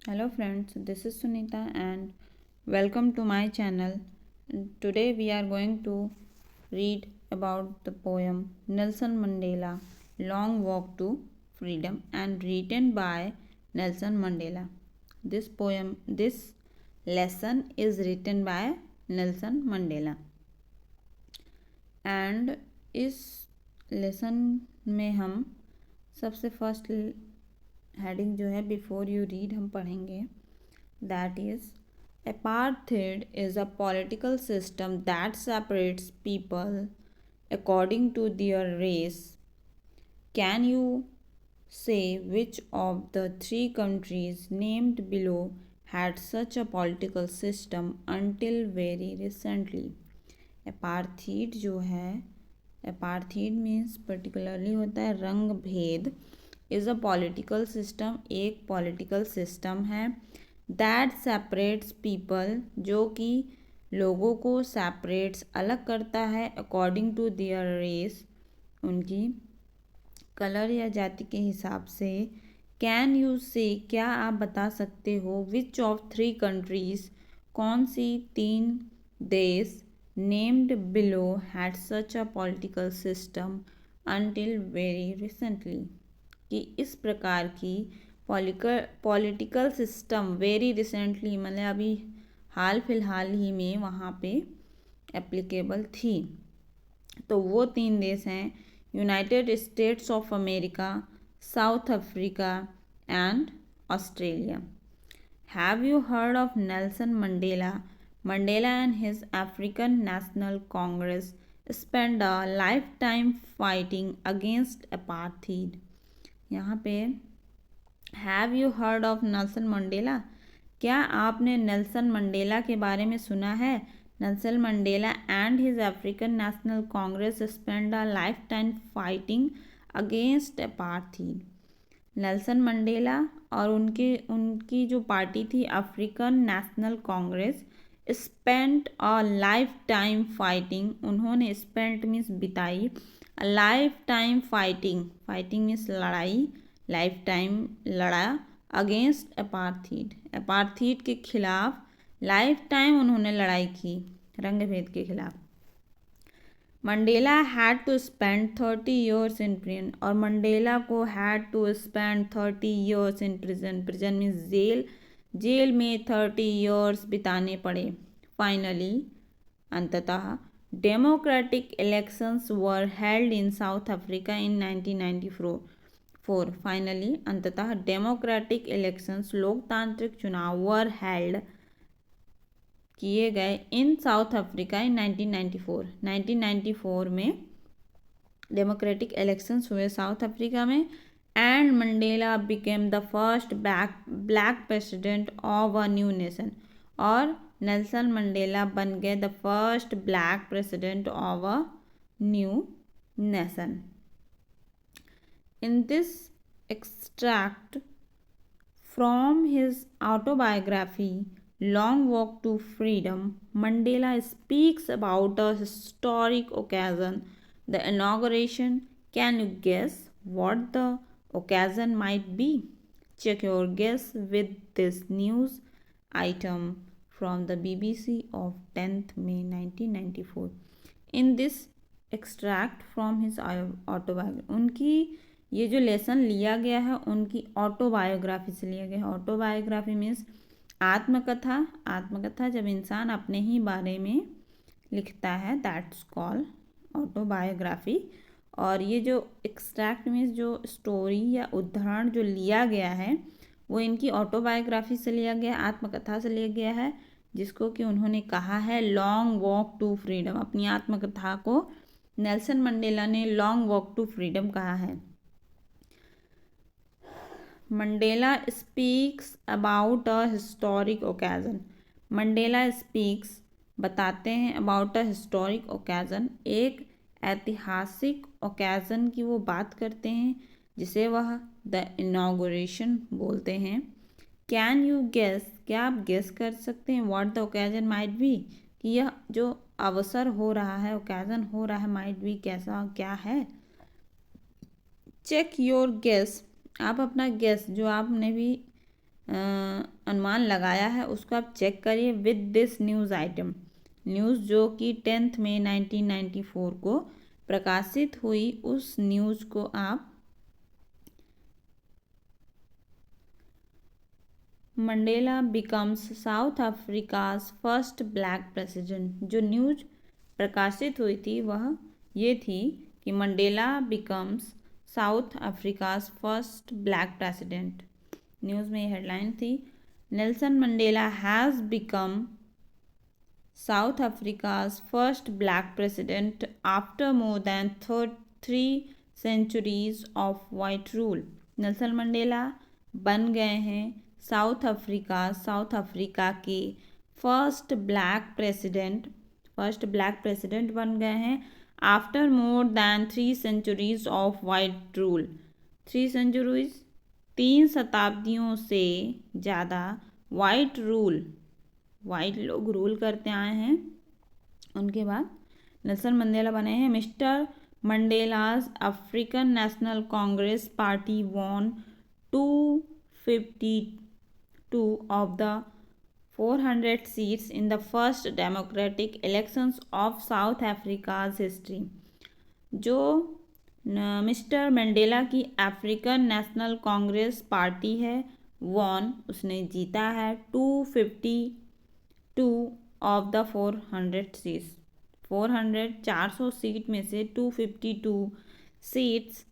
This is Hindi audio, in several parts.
Hello friends, this is Sunita and welcome to my channel. Today we are going to read about the poem Nelson Mandela Long Walk to Freedom and written by Nelson Mandela. This lesson is written by Nelson Mandela and इस लेसन में हम सबसे फर्स्ट हेडिंग जो है बिफोर यू रीड हम पढ़ेंगे that is apartheid is a political system that separates people according to their race. Can you say which of the three countries named below had such a political system until very recently? apartheid जो है apartheid मीन्स पर्टिकुलरली होता है रंग भेद इज़ अ पॉलिटिकल सिस्टम एक पॉलिटिकल सिस्टम है दैट सेपरेट्स पीपल जो कि लोगों को सेपरेट्स अलग करता है अकॉर्डिंग टू देयर रेस उनकी कलर या जाति के हिसाब से कैन यू से क्या आप बता सकते हो विच ऑफ थ्री कंट्रीज कौन सी तीन देश named below had such a political system until very recently कि इस प्रकार की पॉलिटिकल सिस्टम वेरी रिसेंटली मतलब अभी हाल फिलहाल ही में वहाँ पे एप्लीकेबल थी तो वो तीन देश हैं United states of America south Africa and Australia have you heard of Nelson Mandela and his African National Congress spend a life time fighting against apartheid यहाँ पे have you heard of Nelson Mandela क्या आपने नेल्सन मंडेला के बारे में सुना है Nelson Mandela and his African National Congress spend a life time fighting against apartheid Nelson Mandela और उनकी जो पार्टी थी African National Congress spent a life time fighting उन्होंने स्पेंट मीन्स बिताई लाइफ टाइम फाइटिंग मीन्स लड़ाई लाइफ टाइम लड़ा अगेंस्ट अपार्थीड के खिलाफ लाइफ टाइम उन्होंने लड़ाई की रंग भेद के खिलाफ Mandela had to spend 30 years in prison और मंडेला को had to spend 30 years in prison means jail में 30 ईयर्स बिताने पड़े फाइनली अंततः democratic elections were held in South Africa in 1994 finally अंततः डेमोक्रेटिक इलेक्शंस लोकतांत्रिक चुनाव वर हेल्ड किए गए इन साउथ अफ्रीका इन 1994 में डेमोक्रेटिक इलेक्शंस हुए साउथ अफ्रीका में and Mandela became the first black president of a new nation और नेल्सन मंडेला बन गए the first black president of a new nation in this extract from his autobiography Long Walk to Freedom, Mandela speaks about a historic occasion, the inauguration. Can you guess what the occasion might be? Check your guess with this news item from the BBC of 10th May 1994. In this extract from his autobiography, उनकी ये जो लेसन लिया गया है उनकी ऑटोबायोग्राफी से लिया गया है ऑटोबायोग्राफी मीन्स आत्मकथा जब इंसान अपने ही बारे में लिखता है दैट्स कॉल्ड ऑटोबायोग्राफी और ये जो एक्सट्रैक्ट मीन्स जो स्टोरी या उदाहरण जो लिया गया है वो इनकी ऑटोबायोग्राफी से लिया गया आत्मकथा से लिया गया है जिसको कि उन्होंने कहा है लॉन्ग वॉक टू फ्रीडम अपनी आत्मकथा को नेल्सन मंडेला ने लॉन्ग वॉक टू फ्रीडम कहा है Mandela speaks about a historic occasion Mandela speaks बताते हैं अबाउट अ हिस्टोरिक ओकेजन एक ऐतिहासिक ओकेजन की वो बात करते हैं जिसे वह द इनॉग्रेशन बोलते हैं कैन यू गेस क्या आप गेस कर सकते हैं what the occasion might be कि यह जो अवसर हो रहा है ओकेजन हो रहा है माइट बी कैसा क्या है चेक योर गेस आप अपना गेस जो आपने भी अनुमान लगाया है उसको आप चेक करिए with this news item. News जो कि 10 मई 1994 को प्रकाशित हुई, उस न्यूज़ को आप Mandela becomes south Africa's first black president. जो न्यूज़ प्रकाशित हुई थी वह ये थी कि Mandela becomes south Africa's first black president. News में ये हेडलाइन थी, Nelson Mandela has become south Africa's first black president after more than 3 centuries of white rule. Nelson Mandela बन गए हैं साउथ अफ्रीका के फर्स्ट ब्लैक प्रेसिडेंट बन गए हैं after more than 3 centuries of white rule. 3 centuries 3 शताब्दियों से ज़्यादा वाइट लोग रूल करते आए हैं। उनके बाद नेल्सन मंडेला बने हैं। Mister Mandela's African National Congress party won 252 of the 400 seats in the first democratic elections of South Africa's history. जो मिस्टर मंडेला की अफ्रीकन नेशनल कांग्रेस पार्टी है, वॉन उसने जीता है 252 ऑफ द 400 सीट्स। 400 सीट में से 252 सीट्स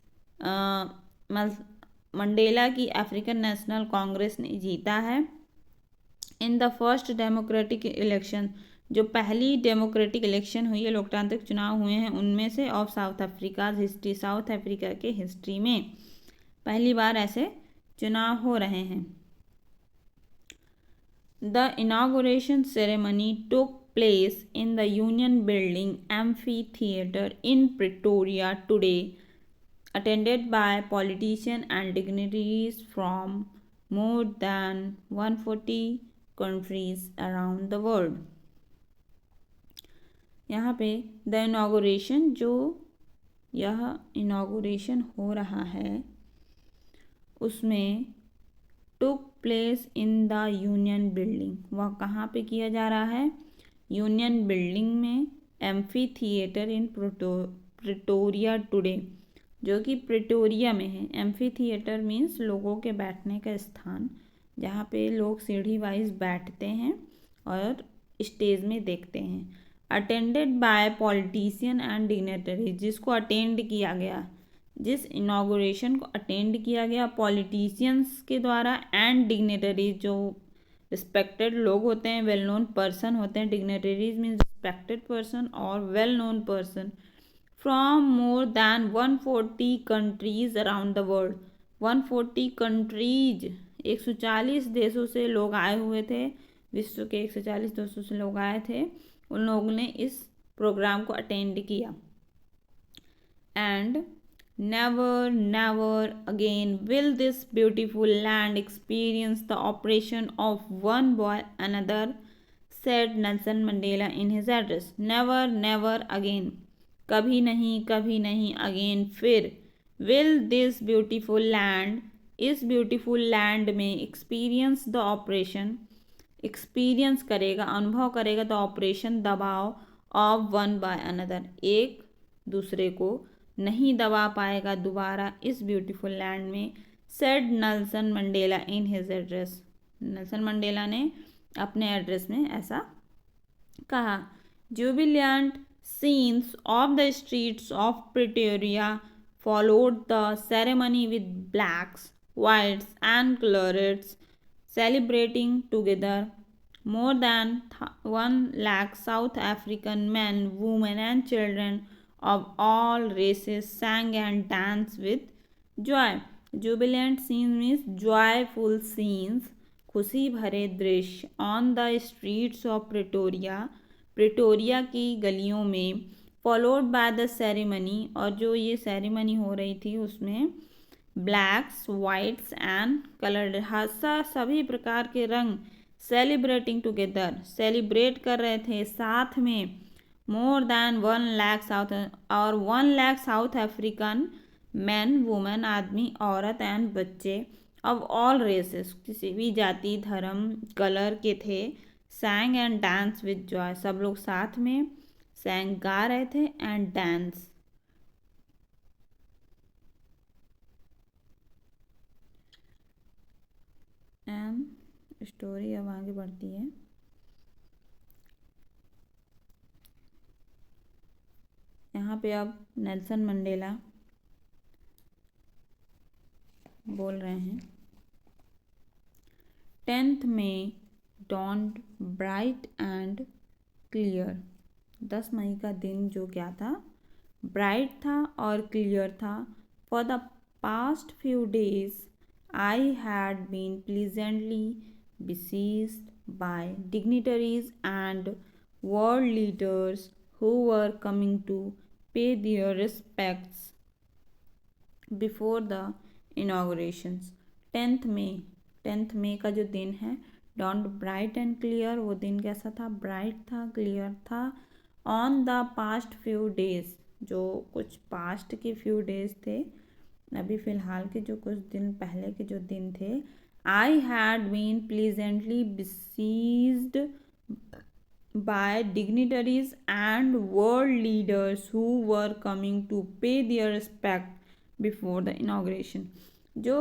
मंडेला की अफ्रीकन नेशनल कांग्रेस ने जीता है। In the first democratic election, जो पहली डेमोक्रेटिक इलेक्शन हुई है, लोकतांत्रिक चुनाव हुए हैं उनमें से, of South Africa history, south Africa के हिस्ट्री में पहली बार ऐसे चुनाव हो रहे हैं। The inauguration ceremony took place in the Union Building Amphitheatre in Pretoria today, attended by politicians and dignitaries from more than 140 countries around the world। यहाँ पे द इनॉग्रेशन, जो यह इनॉग्रेशन हो रहा है उसमें took place in the Union building, वह कहाँ पे किया जा रहा है? यूनियन बिल्डिंग में, amphi theatre in Pretoria today, जो कि प्रिटोरिया में है। एम्फी थिएटर मीन्स लोगों के बैठने का स्थान, जहाँ पे लोग सीढ़ी वाइज बैठते हैं और स्टेज में देखते हैं। Attended by politician and dignitaries, जिसको अटेंड किया गया, जिस इनॉग्रेशन को अटेंड किया गया पॉलिटिशियंस के द्वारा, एंड डिग्नेटरीज, जो रिस्पेक्टेड लोग होते हैं, वेल नोन पर्सन होते हैं। डिग्नेटरीज मीन्स रिस्पेक्टेड पर्सन और well known person from more than 140 countries around the world. 140 countries, 140 देशों से लोग आए हुए थे, विश्व के 140 देशों से लोग आए थे। उन लोगों ने इस प्रोग्राम को अटेंड किया। And never again will this beautiful land experience the oppression of one by another, said Nelson Mandela in his address। never again, कभी नहीं again, फिर, will this beautiful land, इस beautiful land में experience the oppression, experience करेगा, अनुभव करेगा, the oppression, दबाव, of one by another, एक दूसरे को नहीं दबा पाएगा दोबारा इस ब्यूटीफुल लैंड में, said Nelson Mandela in his address. Nelson Mandela ने अपने एड्रेस में ऐसा कहा। Jubilant scenes of the streets of Pretoria followed the ceremony with blacks, whites and coloureds celebrating together. More than 1 lakh South African men, women and children of all races sang and danced with joy। jubilant scenes means joyful scenes, खुशी भरे दृश्य, on the streets of Pretoria, Pretoria की गलियों में, followed by the ceremony, और जो ये सेरेमनी हो रही थी उसमें ब्लैक्स, वाइट्स एंड कलर्ड, सभी प्रकार के रंग, सेलिब्रेटिंग टुगेदर, सेलिब्रेट कर रहे थे साथ में, मोर देन 1 lakh साउथ, और 1 lakh south African man, women, आदमी, औरत एंड बच्चे, ऑफ ऑल रेसेस, किसी भी जाति धर्म कलर के थे, सैंग एंड डांस विद जॉय, सब लोग साथ में सैंग गा रहे थे एंड डांस। एंड स्टोरी अब आगे बढ़ती है। यहाँ पे अब नेल्सन मंडेला बोल रहे हैं। 10th May dawned bright and clear। 10 मई का दिन जो क्या था, ब्राइट था और क्लियर था। For the past few days I had been pleasantly besieged by dignitaries and world leaders who were coming to pay their respects before the inaugurations। 10th May का जो दिन है, dawned bright and clear, वो दिन कैसा था, ब्राइट था, क्लियर था। On the past few days, जो कुछ पास्ट के फ्यू डेज थे, अभी फ़िलहाल के जो कुछ दिन पहले के जो दिन थे। I had been pleasantly besieged by dignitaries and world leaders who were coming to pay their respect before the inauguration। जो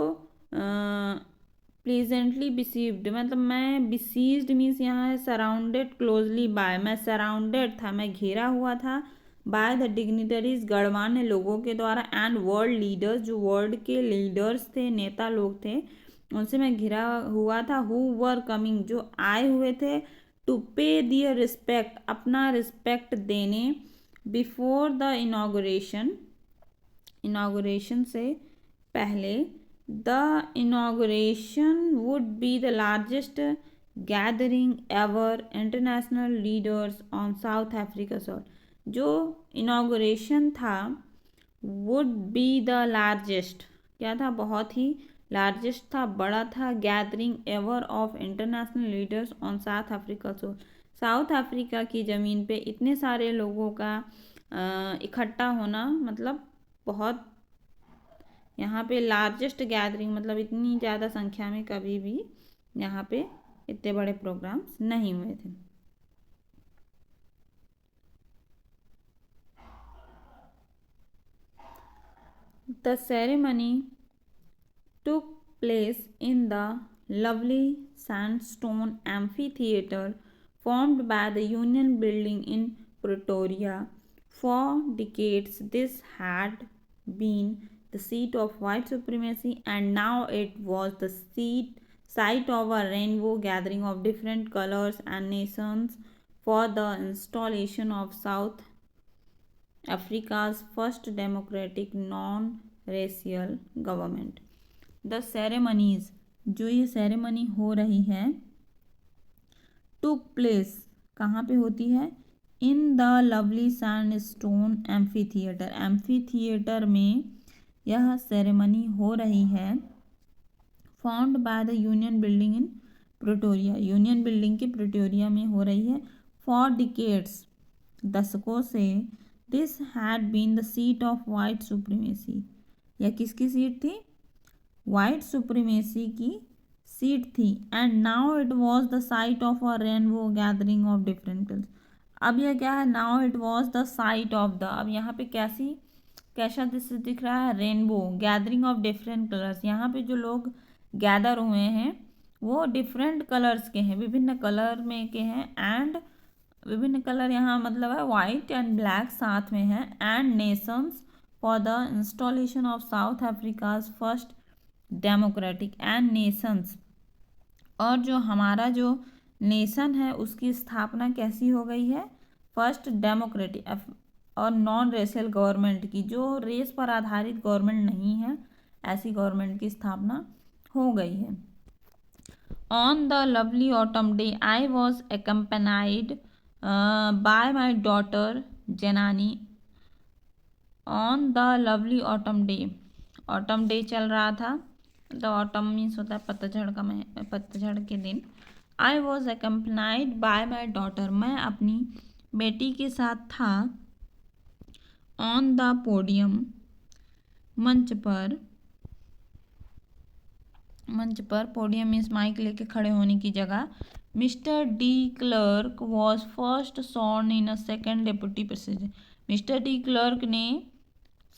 प्लीजेंटली बिसीव्ड मतलब मैं, बिसीज्ड मीन्स यहाँ है सराउंडेड क्लोजली बाय, मैं सराउंडेड था, मैं घिरा हुआ था, बाय द डिग्निटरीज गणमान्य लोगों के द्वारा, एंड वर्ल्ड लीडर्स जो वर्ल्ड के लीडर्स थे, नेता लोग थे, उनसे मैं घिरा हुआ था। हु वर कमिंग, जो आए हुए थे, टू पे दियर रिस्पेक्ट, अपना रिस्पेक्ट देने, बिफोर द इनाग्रेशन, इनाग्रेशन से पहले। The inauguration would be the largest gathering ever international leaders on south Africa soil. जो इनाग्रेशन था, वुड बी द लार्जेस्ट, क्या था, बहुत ही लार्जेस्ट था, बड़ा था, gathering ever of international leaders on south Africa soil, south Africa की ज़मीन पे इतने सारे लोगों का इकट्ठा होना, मतलब बहुत, यहाँ पे लार्जेस्ट गैदरिंग मतलब इतनी ज़्यादा संख्या में कभी भी यहाँ पे इतने बड़े प्रोग्राम्स नहीं हुए थे। The ceremony took place in the lovely sandstone amphitheater formed by the Union Building in Pretoria. For decades, this had been the seat of white supremacy, and now it was the site of a rainbow gathering of different colors and nations for the installation of South Africa's first democratic non-racial government। The ceremonies, जो ये सेरेमनी हो रही है, टुक प्लेस, कहाँ पे होती है, in the lovely sandstone amphitheatre, amphitheatre में यह सेरेमनी हो रही है। Found by the Union Building in Pretoria, Union Building के प्रिटोरिया में हो रही है। फॉर डिकेड्स, दशकों से, this had been the seat of white supremacy, यह किसकी सीट थी, वाइट सुप्रीमेसी की सीट थी। And now it was the site of a rainbow gathering of different colours, अब यह क्या है, now it was the site of the, अब यहाँ पे कैसा दिख रहा है, rainbow gathering of different colours, यहाँ पे जो लोग गैदर हुए हैं वो डिफरेंट कलर्स के हैं, विभिन्न कलर में के हैं, एंड विभिन्न कलर यहाँ मतलब है वाइट एंड ब्लैक साथ में है। And Nations for the installation of South Africa's first democratic, and Nations, और जो हमारा जो नेशन है उसकी स्थापना कैसी हो गई है, फर्स्ट डेमोक्रेटिक और नॉन रेशियल गवर्नमेंट की, जो रेस पर आधारित गवर्नमेंट नहीं है, ऐसी गवर्नमेंट की स्थापना हो गई है। On the lovely autumn day I was accompanied by my daughter Zenani. On the lovely autumn day, autumn day चल रहा था, द ऑटम मीन्स होता है पतझड़ का, पतझड़ के दिन। I was accompanied by my daughter, मैं अपनी बेटी के साथ था। ऑन द पोडियम, मंच पर। मंच पर, पोडियम मीन्स माइक लेके खड़े होने की जगह, mister De Klerk was first sworn in a second deputy president. Mister De Klerk ने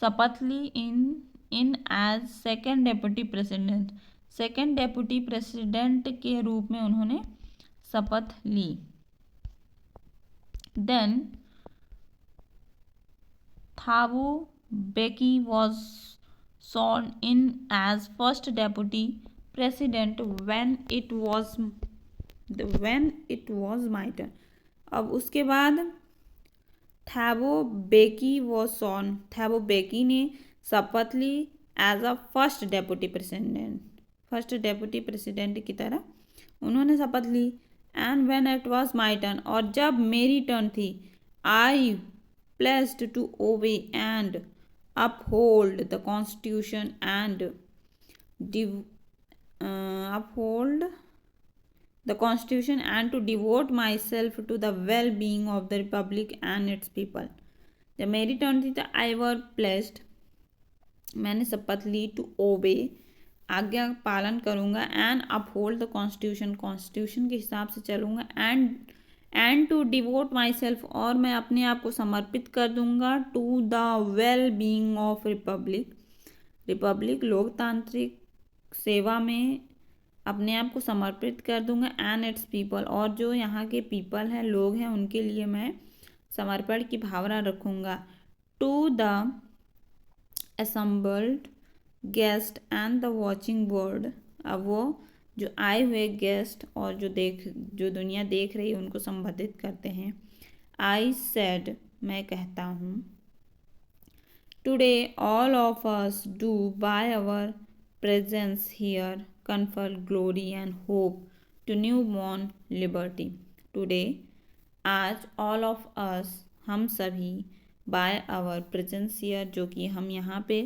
शपथ ली in as second deputy president, second deputy president के रूप में उन्होंने शपथ ली। Then Thabo Mbeki was sworn in as first deputy president when it was my turn। अब उसके बाद Thabo Mbeki was sworn, Thabo Mbeki ने शपथ ली as a first deputy president, first deputy president की तरह उन्होंने शपथ ली। And when it was my turn, और जब मेरी टर्न थी, I pledged to obey and uphold the constitution and uphold the constitution and to devote myself to the well-being of the republic and its people। जब मेरी टर्न थी तो आई वर प्लेस्ड, मैंने शपथ ली, टू ओबे, आज्ञा पालन करूँगा, and uphold the constitution, constitution के हिसाब से चलूँगा, and to devote myself, और मैं अपने आप को समर्पित कर दूंगा, to the well being of republic, republic लोकतांत्रिक सेवा में अपने आप को समर्पित कर दूंगा, एंड इट्स पीपल, और जो यहाँ के पीपल हैं, लोग हैं, उनके लिए मैं समर्पण की भावना रखूँगा, to the assembled guest and the watching bird. अब वो जो आए हुए गेस्ट और जो दुनिया देख रही है उनको संबोधित करते हैं। आई सेड, मैं कहता हूँ, today all of us do by our presence here confer glory and hope to newborn liberty. Today, आज, ऑल ऑफ अस, हम सभी, बाय आवर प्रेजेंस हियर, जो कि हम यहाँ पे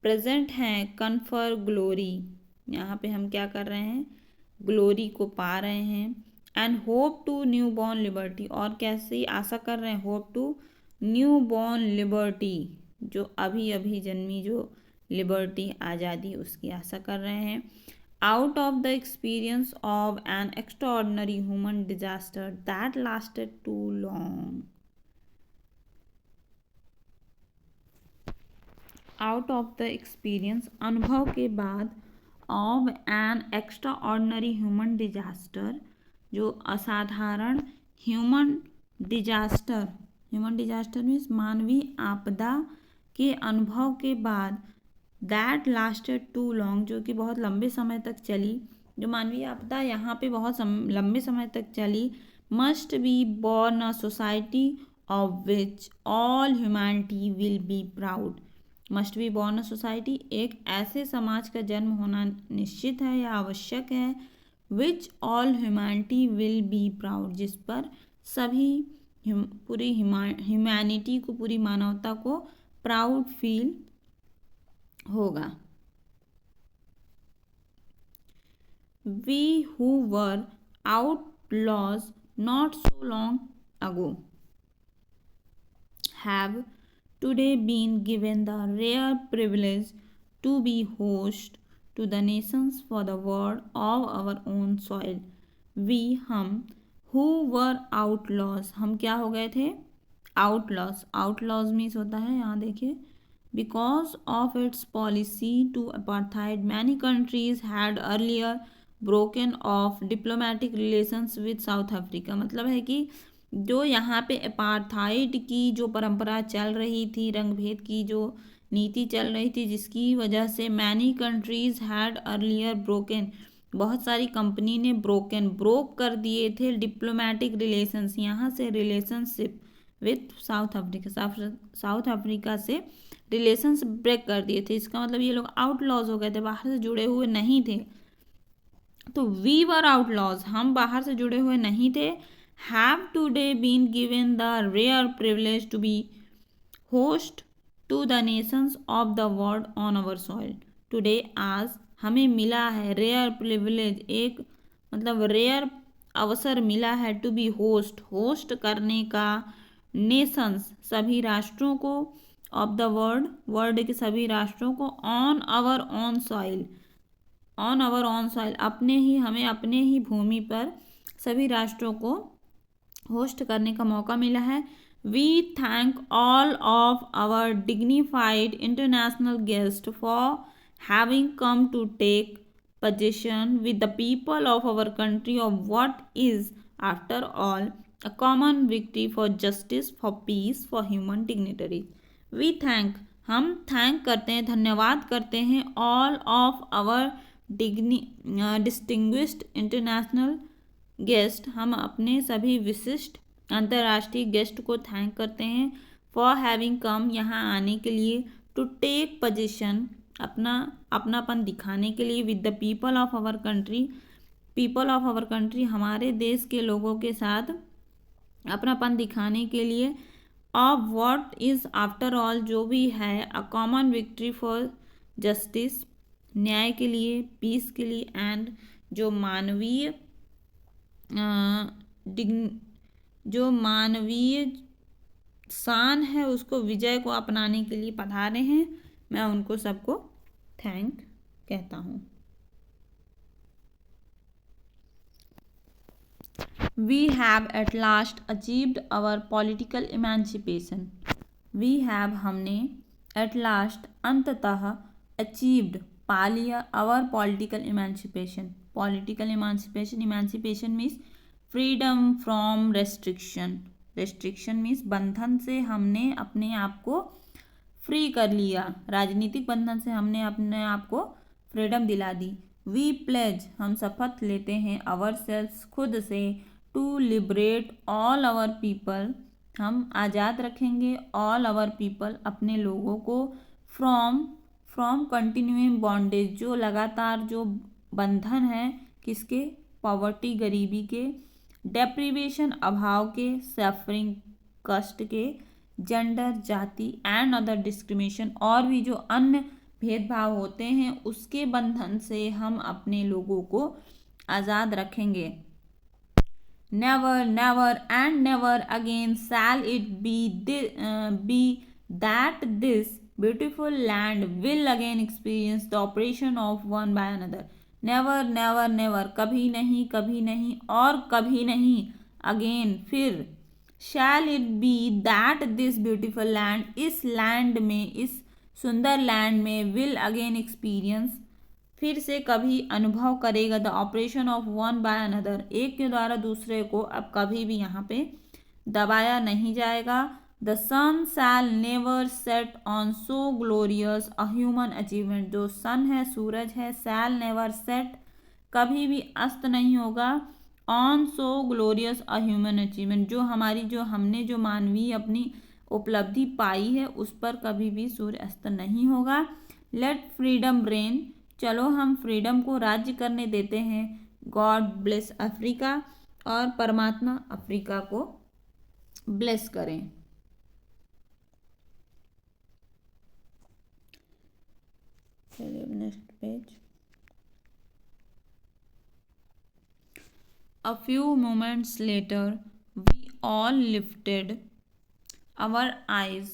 प्रेजेंट हैं, कन्फर ग्लोरी, यहाँ पे हम क्या कर रहे हैं, ग्लोरी को पा रहे हैं, and hope to newborn liberty, और कैसी आशा कर रहे हैं, hope to newborn liberty, जो अभी अभी जन्मी जो लिबर्टी, आज़ादी, उसकी आशा कर रहे हैं। Out of the experience of an extraordinary human disaster that lasted too long, out of the experience, अनुभव के बाद, of an extraordinary human disaster, जो असाधारण human disaster, human disaster means मानवीय आपदा के अनुभव के बाद, दैट लास्टेड टू लॉन्ग, जो कि बहुत लंबे समय तक चली, जो मानवीय आपदा यहाँ पे बहुत लंबे समय तक चली, must be born a society of which all humanity will be proud. Must be born a society, एक ऐसे समाज का जन्म होना निश्चित है या आवश्यक है, which all humanity will be proud, जिस पर सभी पूरी ह्यूमैनिटी को, पूरी मानवता को प्राउड फील होगा। We who were outlaws not so long ago have today been given the rare privilege to be host to the nations for the world of our own soil। We, हम, who were outlaws, हम क्या हो गए थे, outlaws, outlaws मीन्स होता है, यहाँ देखिए, because of its policy to apartheid many countries had earlier broken off diplomatic relations with South Africa। मतलब है कि जो यहाँ पे अपार्थाइड की जो परंपरा चल रही थी, रंगभेद की जो नीति चल रही थी, जिसकी वजह से many countries had earlier broken, बहुत सारी कंपनी ने ब्रोक कर दिए थे डिप्लोमेटिक रिलेशंस, यहाँ से relationship with south Africa, south Africa से रिलेशंस ब्रेक कर दिए थे। इसका मतलब ये लोग आउटलॉज हो गए थे, बाहर से जुड़े हुए नहीं थे। तो वी वर आउटलॉज, हम बाहर से जुड़े हुए नहीं थे। Have today been given the rare privilege to be host to the nations of the world on our soil. Today, आज, हमें मिला है रेयर प्रिविलेज, एक मतलब रेयर अवसर मिला है, टू बी होस्ट, होस्ट करने का, नेशंस, सभी राष्ट्रों को, ऑफ द वर्ल्ड, वर्ल्ड के सभी राष्ट्रों को, on our on soil, on our on soil, हमें अपने ही भूमि पर सभी राष्ट्रों को होस्ट करने का मौका मिला है। We thank all of our dignified international guest for having come to take possession with the people of our country of what is, after all, a common victory for justice, for peace, for human dignity. We thank, हम थैंक करते हैं, धन्यवाद करते हैं, all of our distinguished international guest, हम अपने सभी विशिष्ट अंतर्राष्ट्रीय गेस्ट को थैंक करते हैं, फॉर हैविंग कम, यहाँ आने के लिए, टू टेक पोजीशन, अपनापन दिखाने के लिए, with the people of our country, हमारे देश के लोगों के साथ अपनापन दिखाने के लिए, of what is after all, जो भी है, a common victory for justice, न्याय के लिए, पीस के लिए, एंड जो मानवीय शान है उसको, विजय को अपनाने के लिए पधारे हैं। मैं उनको सबको थैंक कहता हूँ। We have at last achieved our political emancipation. We have, हमने, at last, अंततः, achieved, पा लिया, our political emancipation. Political emancipation, emancipation means freedom from restriction. Restriction means बंधन से हमने अपने आप को फ्री कर लिया, राजनीतिक बंधन से हमने अपने आप को फ्रीडम दिला दी। वी प्लेज, हम शपथ लेते हैं, आवर सेल्फ, खुद से, to liberate all our people, हम आज़ाद रखेंगे, ऑल आवर पीपल, अपने लोगों को, फ्रॉम कंटिन्यूइंग बॉन्डेज, जो लगातार जो बंधन है, किसके, पॉवर्टी, गरीबी के, डेप्रीवेशन, अभाव के, सफरिंग, कष्ट के, जेंडर, जाति, एंड अदर डिस्क्रिमिनेशन, और भी जो अन्य भेदभाव होते हैं उसके बंधन से हम अपने लोगों को आज़ाद रखेंगे। Never, never and never again shall it be that this beautiful land will again experience the oppression of one by another. Never, never, never, कभी नहीं और कभी नहीं, अगेन, फिर, shall it be that this beautiful land, इस लैंड में, इस सुंदर लैंड में, विल अगेन एक्सपीरियंस, फिर से कभी अनुभव करेगा, the oppression of one by another, एक के द्वारा दूसरे को अब कभी भी यहाँ पे दबाया नहीं जाएगा। The sun shall never set on so glorious a human achievement, जो सन है, सूरज है, शैल नेवर सेट, कभी भी अस्त नहीं होगा, on so glorious a human achievement, जो हमने जो मानवीय अपनी उपलब्धि पाई है उस पर कभी भी सूर्य अस्त नहीं होगा। लेट फ्रीडम रेन, चलो हम फ्रीडम को राज्य करने देते हैं। गॉड ब्लेस अफ्रीका, और परमात्मा अफ्रीका को ब्लेस करें। चलिए next page. A few moments later, we all lifted our eyes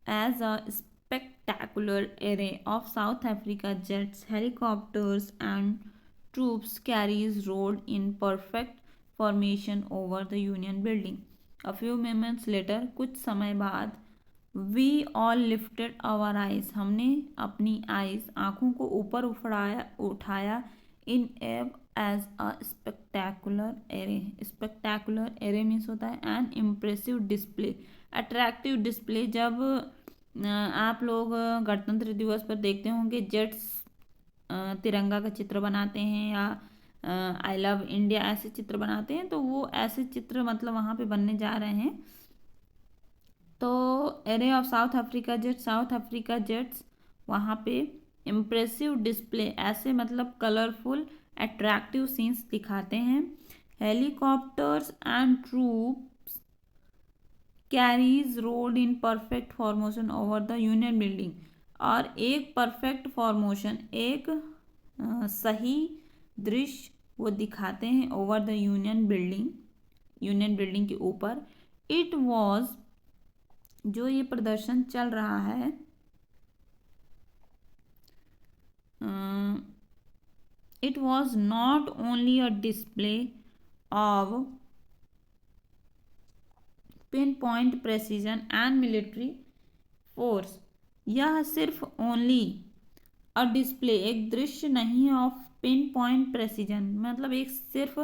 as a spectacular array of South Africa jets, helicopters, and troops carriers rode in perfect formation over the Union Building. A few moments later, कुछ समय बाद, we all lifted our eyes, हमने अपनी eyes, आँखों को ऊपर उठाया, in as a spectacular array. Spectacular array means होता है an impressive display, attractive display। जब आप लोग गणतंत्र दिवस पर देखते होंगे जेट्स तिरंगा का चित्र बनाते हैं या आई लव इंडिया ऐसे चित्र बनाते हैं, तो वो ऐसे चित्र मतलब वहाँ पे बनने जा रहे हैं। तो array of South Africa jets वहाँ पे इम्प्रेसिव डिस्प्ले, ऐसे मतलब कलरफुल अट्रैक्टिव सीन्स दिखाते हैं। Helicopters and troops carries road in perfect formation over the Union building, और एक परफेक्ट फॉर्मेशन, एक सही दृश्य वो दिखाते हैं ओवर द यूनियन बिल्डिंग के ऊपर। इट वॉज, जो ये प्रदर्शन चल रहा है, it was not only a display of pinpoint precision and military force. यह सिर्फ ओनली अ डिस्प्ले, एक दृश्य नहीं है, ऑफ पिन पॉइंट प्रेसिजन, मतलब एक सिर्फ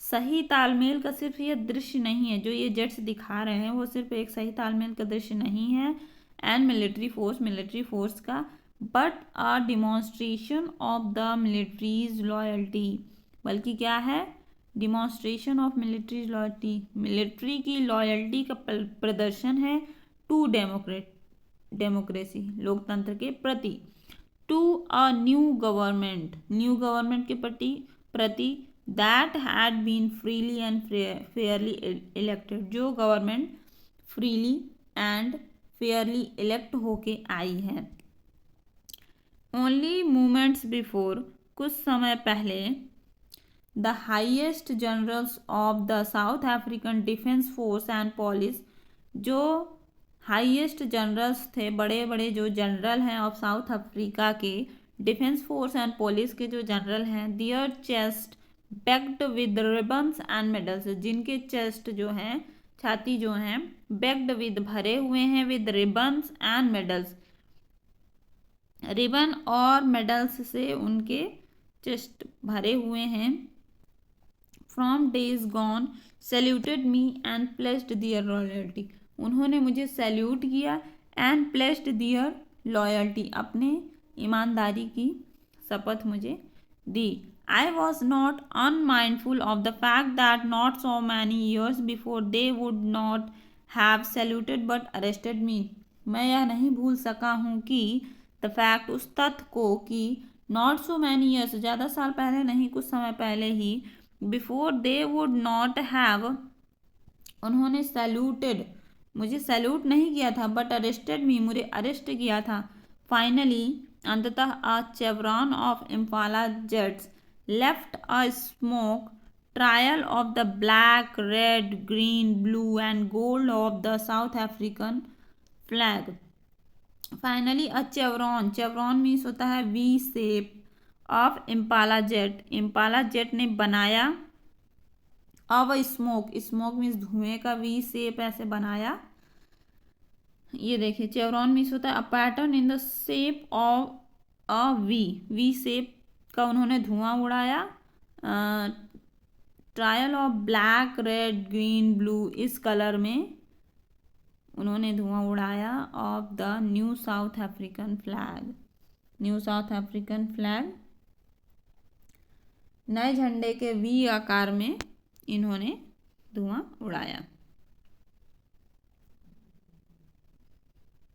सही तालमेल का सिर्फ ये दृश्य नहीं है, जो ये जेट्स दिखा रहे हैं वो सिर्फ एक सही तालमेल का दृश्य नहीं है, एंड मिलिट्री फोर्स का, but a demonstration of the militaries loyalty, बल्कि क्या है, demonstration of militaries loyalty, military की लॉयल्टी का प्रदर्शन है, टू डेमोक्रेसी, लोकतंत्र के प्रति, टू अ न्यू गवर्नमेंट के प्रति that had been freely and fairly elected, जो government freely and fairly elect होके आई है। ओनली मोमेंट्स बिफोर, कुछ समय पहले, the highest generals of the South African defence force and police, जो हाईएस्ट जनरल्स थे, बड़े बड़े जो जनरल हैं ऑफ साउथ अफ्रीका के डिफेंस फोर्स एंड पुलिस के जो जनरल हैं, their chest bedecked with ribbons and medals, जिनके चेस्ट जो हैं, छाती जो हैं, बैक्ड विद भरे हुए हैं, with ribbons and medals, ribbon और मेडल्स से उनके चेस्ट भरे हुए हैं, from days gone saluted me and placed their loyalty, उन्होंने मुझे सैल्यूट किया, एंड प्लेस्ड दियर लॉयल्टी, अपने ईमानदारी की शपथ मुझे दी। I was not unmindful of the fact that not so many years before they would not have saluted but arrested me, मैं यह नहीं भूल सका हूँ कि द फैक्ट, उस तथ्य को, कि नॉट सो मैनी ईयर्स, ज़्यादा साल पहले नहीं, कुछ समय पहले ही, before they would not have, उन्होंने सैल्यूटेड, मुझे सैल्यूट नहीं किया था, बट अरेस्टेड मी, मुझे अरेस्ट किया था, फाइनली, अंततः, a chevron of Impala jets left a smoke trail of the black, red, green, blue and gold of the South African flag, finally a chevron means होता है V shape, of Impala jet ने बनाया, अब स्मोक मीन्स धुएं का वी शेप ऐसे बनाया, ये देखिए चेवरॉन मीन्स होता है a pattern in the shape of a V shape का उन्होंने धुआं उड़ाया, trial of black, red, green, blue, इस कलर में उन्होंने धुआं उड़ाया, of the new south African flag, नए झंडे के वी आकार में इन्होंने धुआं उड़ाया।